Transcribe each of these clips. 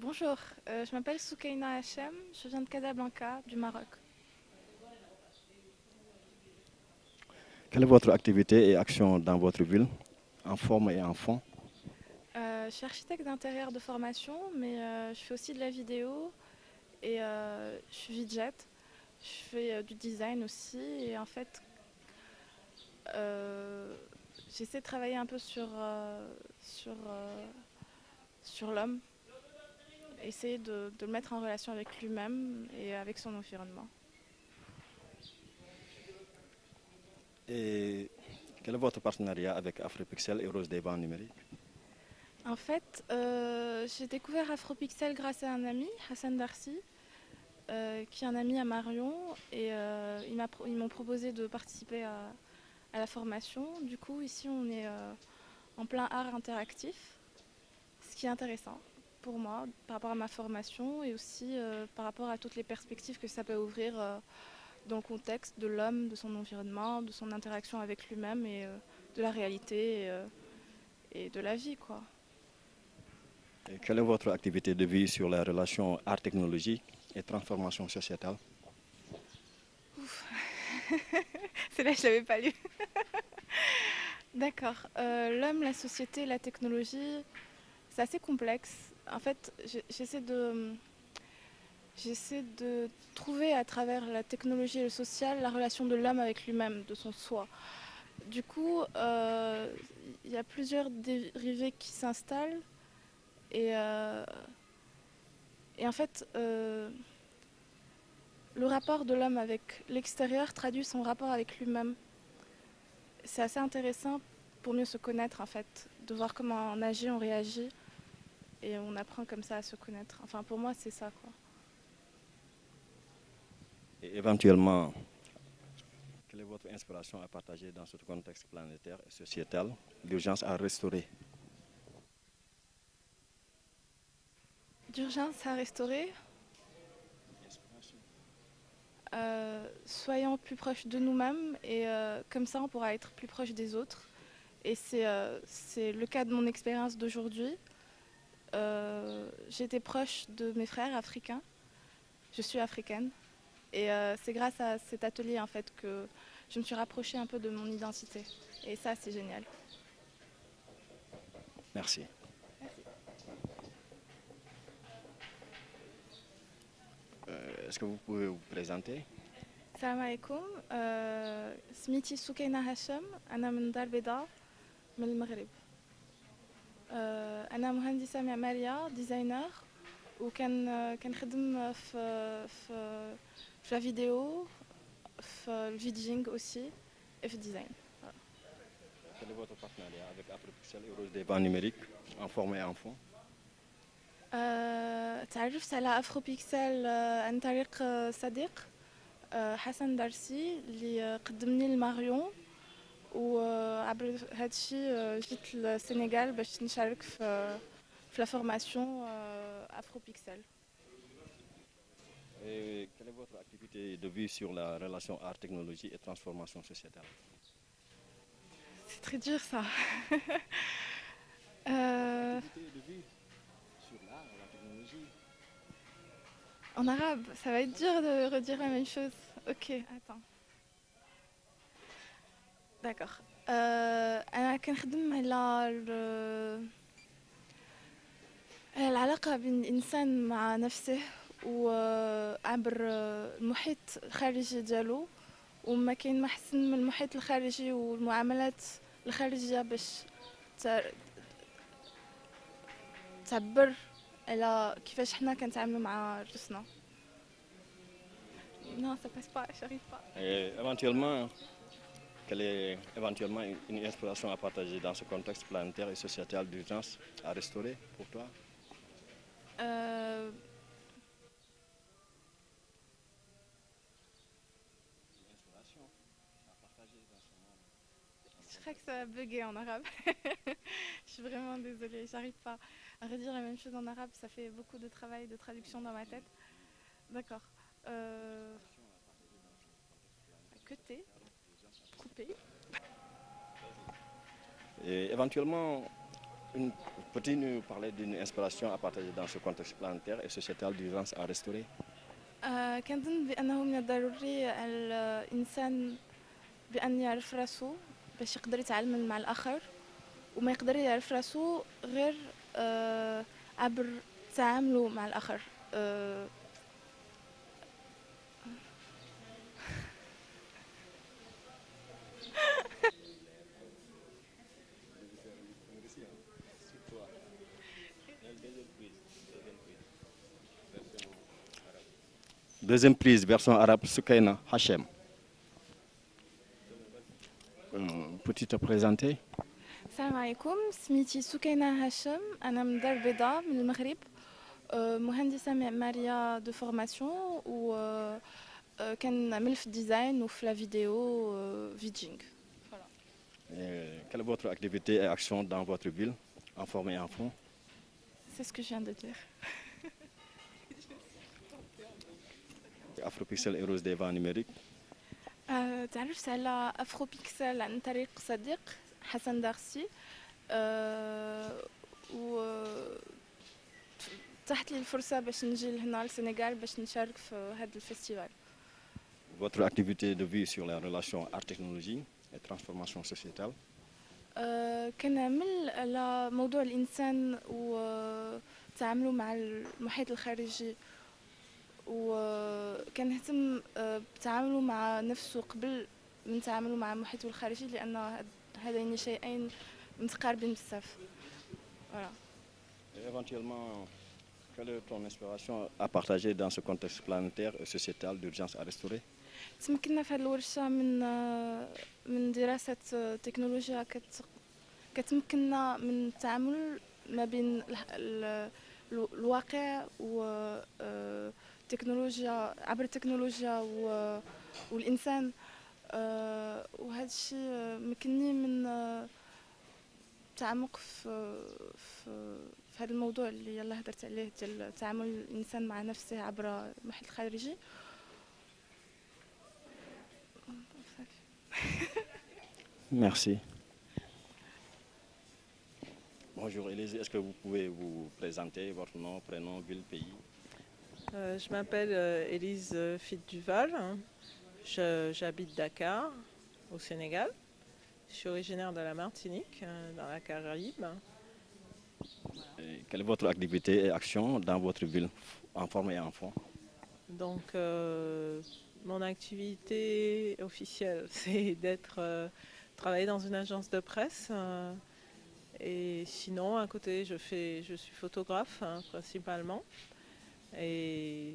Bonjour, je m'appelle Soukaina Hachem, je viens de Casablanca, du Maroc. Quelle est votre activité et action dans votre ville, en forme et en fond? Je suis architecte d'intérieur de formation, mais je fais aussi de la vidéo et je suis VJet. Je fais du design aussi et en fait, euh, j'essaie de travailler un peu sur l'homme, essayer de le mettre en relation avec lui-même et avec son environnement. Et quel est votre partenariat avec Afripixel et Rose des Bancs numériques? En fait, j'ai découvert Afropixel grâce à un ami, Hassan Darsi, qui est un ami à Marion, et ils m'ont proposé de participer à la formation. Du coup, ici, on est en plein art interactif, ce qui est intéressant pour moi par rapport à ma formation et aussi par rapport à toutes les perspectives que ça peut ouvrir dans le contexte de l'homme, de son environnement, de son interaction avec lui-même et de la réalité et de la vie, quoi. Et quelle est votre activité de vie sur la relation art-technologie et transformation sociétale? C'est là que je l'avais pas lu. D'accord. L'homme, la société, la technologie, c'est assez complexe. En fait, j'essaie de trouver à travers la technologie et le social la relation de l'homme avec lui-même, de son soi. Du coup, il y a plusieurs dérivés qui s'installent et, euh, et en fait, le rapport de l'homme avec l'extérieur traduit son rapport avec lui-même. C'est assez intéressant pour mieux se connaître en fait, de voir comment on agit, on réagit et on apprend comme ça à se connaître. Enfin, pour moi, c'est ça quoi. Et éventuellement, quelle est votre inspiration à partager dans ce contexte planétaire et sociétal, l'urgence à restaurer? D'urgence à restaurer, soyons plus proches de nous-mêmes et comme ça on pourra être plus proche des autres. Et c'est le cas de mon expérience d'aujourd'hui. J'étais proche de mes frères africains, je suis africaine. Et c'est grâce à cet atelier en fait que je me suis rapprochée un peu de mon identité. Et ça, c'est génial. Merci. Est-ce que vous pouvez vous présenter? السلام عليكم. سميتي سكينة هاشم، أنا من دار البيضاء من المغرب. أنا مهندسة معمارية ديزاينر كنخدم في لا فيديو في الفيدينغ aussi et في الديزاين. Quel est votre partenariat avec Afripixel et Rose des Bancs numériques, en forme et en fond? تعرفت على افرو بيكسل عن طريق صديق حسن درسي اللي قدمني لماريون وعبر هذا الشيء جيت للسنغال باش نشارك في لا فورماسيون افرو بيكسل. Et quelle est votre activité de vie sur la relation art-technologie et transformation sociétale? C'est très dur ça. Euh, Activité de vie sur l'art et la technologie. En arabe, ça va être dur de redire la même chose. Ok, attends. D'accord. أنا كنخدم على العلاقة بين الإنسان مع نفسه وعبر المحيط الخارجي ديالو وما كاين ما احسن من المحيط الخارجي والمعاملات الخارجية باش تعبر على كيفاش حنا كنتعاملوا مع راسنا. Non, ça passe pas, j'arrive pas. Et éventuellement, quelle est éventuellement une inspiration à partager dans ce contexte planétaire et sociétal d'urgence à restaurer pour toi? Euh, Une inspiration à partager dans ce monde, dans le je crois que contexte. ça a bugué en arabe. Je suis vraiment désolée, j'arrive pas à redire la même chose en arabe, ça fait beaucoup de travail de traduction dans ma tête. D'accord. Euh, Inspiration à partager dans ce contexte planétaire et Côté, sociétal d'urgence à coupé. restaurer. Et éventuellement, Peux-tu nous parler d'une inspiration à partager dans ce contexte planétaire et sociétal d'urgence à restaurer? كنظن بأنه من الضروري على الإنسان بأن يعرف راسو باش يقدر يتعامل مع الآخر، وما يقدر يعرف راسو غير عبر تعامله مع الآخر. Deuxième prise, version arabe, Soukaina Hachem. Peux-tu te présenter? السلام عليكم، سميتي سكينة هاشم، أنا من دار البيضاء من المغرب، مهندسة معمارية دو فورماسيون، و كنعمل في الديزاين وفي لا فيديو فيدجينغ. Quelle est votre activité et action dans votre ville, en forme et en fond? C'est ce que je viens de dire. Afropixel et Rose des vents numériques. تعرفت على افرو بيكسل عن طريق صديق حسن دارسي، و تحت لي الفرصة باش نجي لهنا للسنغال باش نشارك في هذا الفestival. Votre activité de vie sur les relations art-technologie et transformation sociétale. كنعمل على موضوع الإنسان وتعامله مع المحيط الخارجي، وكنهتم بتعامله مع نفسه قبل من تعامله مع محيطه الخارجي، لأن هذين شيئين متقاربين بزاف. Éventuellement, quelle est ton inspiration à partager dans ce contexte planétaire et sociétal d'urgence à restaurer? تمكنا في هذه الورشة من دراسة تكنولوجيا كتمكننا من التعامل ما بين الواقع و تكنولوجيا عبر التكنولوجيا والإنسان، وهذا الشيء مكنني من التعمق في هذا الموضوع اللي يلا هدرت عليه ديال تعامل الإنسان مع نفسه عبر المحيط الخارجي. Merci. Bonjour Élise, est-ce que vous pouvez vous présenter votre nom, prénom, ville, pays? Je m'appelle Élise Fitt-Duval, j'habite Dakar, au Sénégal. Je suis originaire de la Martinique, dans la Caraïbe. Quelle est votre activité et action dans votre ville, en forme et en fond? Donc, mon activité officielle, c'est travailler dans une agence de presse. Et sinon, à côté, je suis photographe principalement. Et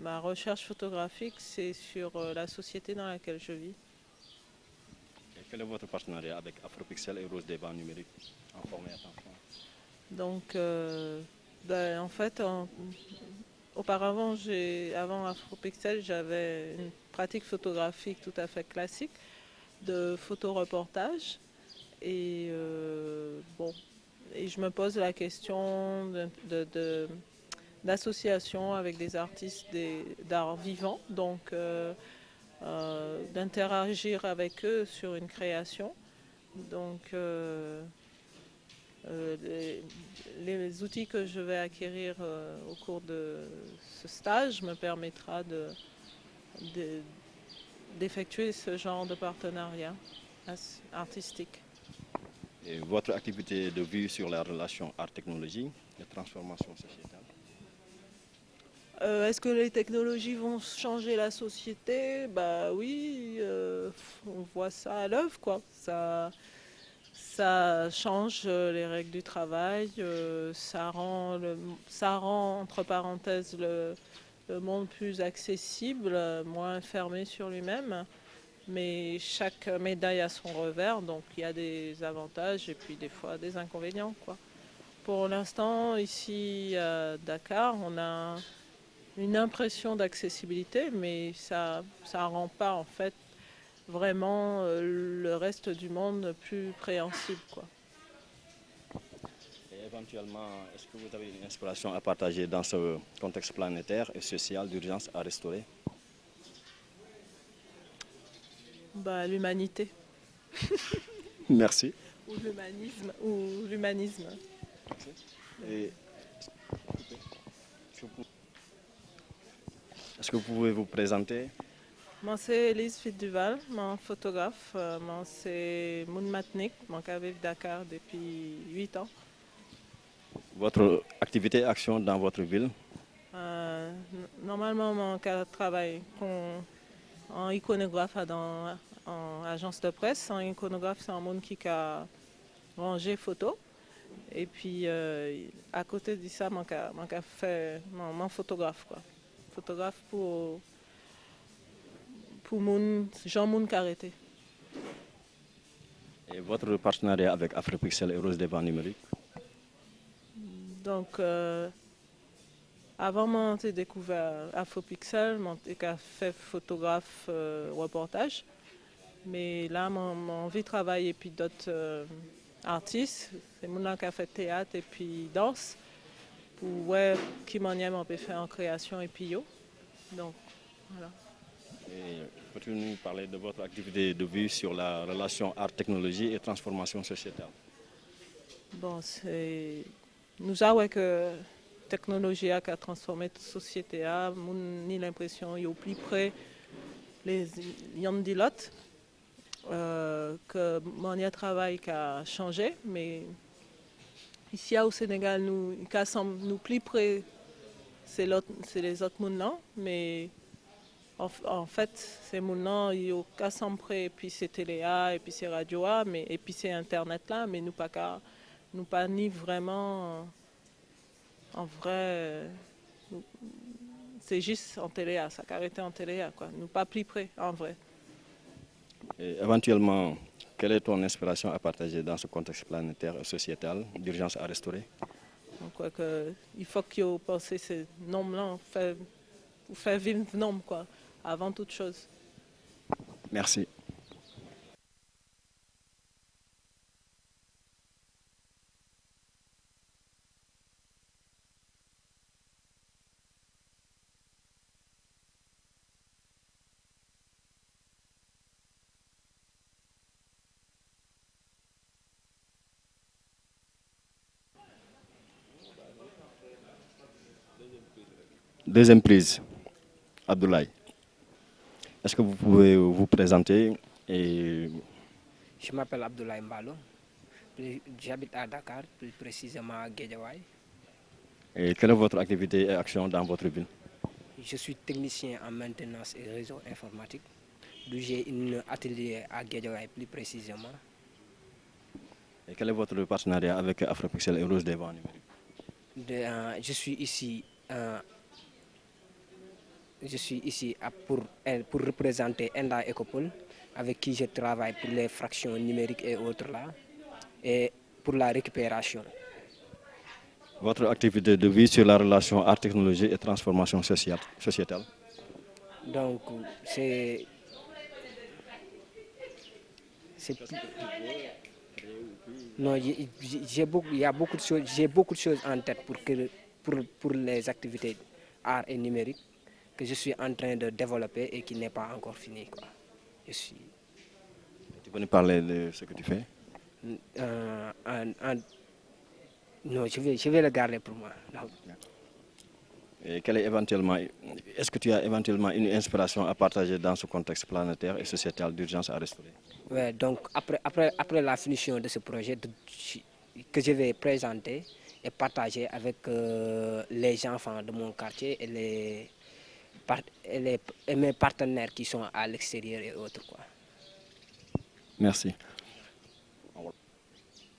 ma recherche photographique, c'est sur la société dans laquelle je vis. Et quel est votre partenariat avec Afropixel et Rose des vents numériques, en forme et en fond? Donc, en fait, auparavant, avant Afropixel, j'avais une pratique photographique tout à fait classique de photoreportage. Et et je me pose la question d'association avec des artistes d'art vivant, donc d'interagir avec eux sur une création. Donc les outils que je vais acquérir au cours de ce stage me permettra d'effectuer ce genre de partenariat artistique. Et votre activité de vue sur la relation art-technologie et transformation sociétale? Est-ce que les technologies vont changer la société? Bah oui, on voit ça à l'œuvre, quoi. Ça change les règles du travail, ça rend entre parenthèses le monde plus accessible, moins fermé sur lui-même. Mais chaque médaille a son revers, donc il y a des avantages et puis des fois des inconvénients, quoi. Pour l'instant, ici à Dakar, on a une impression d'accessibilité, mais ça rend pas en fait vraiment le reste du monde plus préhensible, quoi. Et éventuellement, est-ce que vous avez une inspiration à partager dans ce contexte planétaire et social d'urgence à restaurer? Bah, l'humanité. Merci. ou l'humanisme. Ou l'humanisme. Et est-ce que vous pouvez vous présenter? Moi, c'est Elise Fitduval, mon photographe. Moi, c'est Moun Matnik, mon qui vit à Dakar depuis 8 ans. Votre activité et action dans votre ville? Normalement, mon travaille en iconographe en agence de presse. En iconographe, c'est un monde qui a rangé photo. Et puis, à côté de ça, mon fait mon photographe, quoi. Photographe pour Jean Moun Carreté. Et votre partenariat avec Afropixel et Rose des Vents numériques? Donc, avant mon découvert Afropixel, j'ai fait photographe reportage. Mais là, mon envie de travailler et puis d'autres artistes, c'est mon qui a fait théâtre et puis danse. Pour voir qui m'en aime, on peut faire en création et puis yo. Donc, voilà. Et peux-tu nous parler de votre activité de vue sur la relation art-technologie et transformation sociétale? Bon, nous avons que la technologie a transformé la société. Nous avons l'impression qu'il est au plus près les yandilotes, que mon travail a changé, mais ici au Sénégal, nous plus près, c'est les autres mondes, mais en fait, c'est mon il y a près, et puis c'est télé, et puis c'est radio, et puis c'est internet là, mais nous pas ni vraiment en vrai. C'est juste en télé, ça a arrêté en télé, quoi. Nous pas plus près en vrai. Et éventuellement, quelle est ton inspiration à partager dans ce contexte planétaire et sociétal d'urgence à restaurer? Donc, il faut que vous pensez ces noms-là, pour faire vivre les noms, quoi, avant toute chose. Merci. Deuxième prise, Abdoulaye. Est-ce que vous pouvez vous présenter et... Je m'appelle Abdoulaye Mbalo. J'habite à Dakar, plus précisément à Guédiawaye. Et quelle est votre activité et action dans votre ville? Je suis technicien en maintenance et réseau informatique. J'ai un atelier à Guédiawaye, plus précisément. Et quel est votre partenariat avec Afropixel et Rose des Vents numériques? Je suis ici pour représenter Enda Ecopol, avec qui je travaille pour les fractions numériques et autres là, et pour la récupération. Votre activité de vie sur la relation art-technologie et transformation sociétale? Donc, non, il y a beaucoup de choses, j'ai beaucoup de choses en tête pour les activités art et numérique que je suis en train de développer et qui n'est pas encore fini, quoi. Tu peux nous parler de ce que tu fais? Non, je vais le garder pour moi. Et est-ce que tu as éventuellement une inspiration à partager dans ce contexte planétaire et sociétal d'urgence à restaurer? Ouais, donc après la finition de ce projet que je vais présenter et partager avec les enfants de mon quartier et mes partenaires qui sont à l'extérieur et autres, quoi. Merci.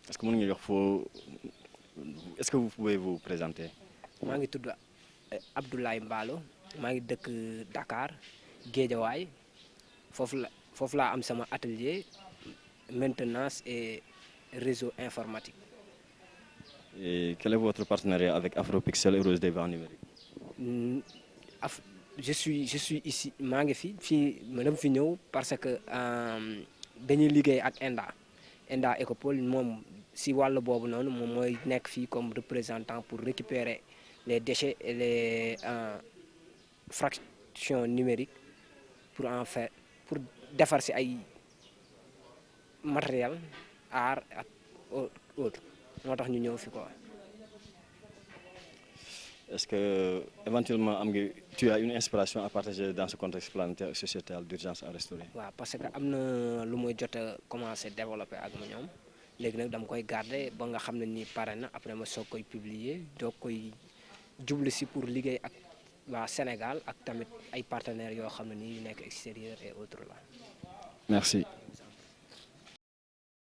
Est-ce que vous pouvez vous présenter? Je suis Abdoulaye Mbalo, je suis de Dakar, Guédiawaye. Foofu laa am sama atelier maintenance et réseau informatique. Et quel est votre partenariat avec Afropixel et Rose des Vents numériques? Je suis ici, je suis venu parce que dañuy liggéey ak Enda Ecopol moom si wàllu boobu noonu moom mooy nekk fii comme représentant pour récupérer les déchets et les fractions numériques pour defar si ay matériel art ak autres moo tax ñu ñëw fi quoi. Est-ce que éventuellement tu as une inspiration à partager dans ce contexte planétaire et sociétal d'urgence à restaurer? waaw parce que am na lu muy jot a commencé développer ak ma ñoom léegi nag dama koy garder ba nga xam ne nii pare na après ma soog koy publier doog koy jublu si pour liggéey ak waa Sénégal ak tamit ay partenaires yoo xam ne nii yu nekk extérieur et autres là. Merci.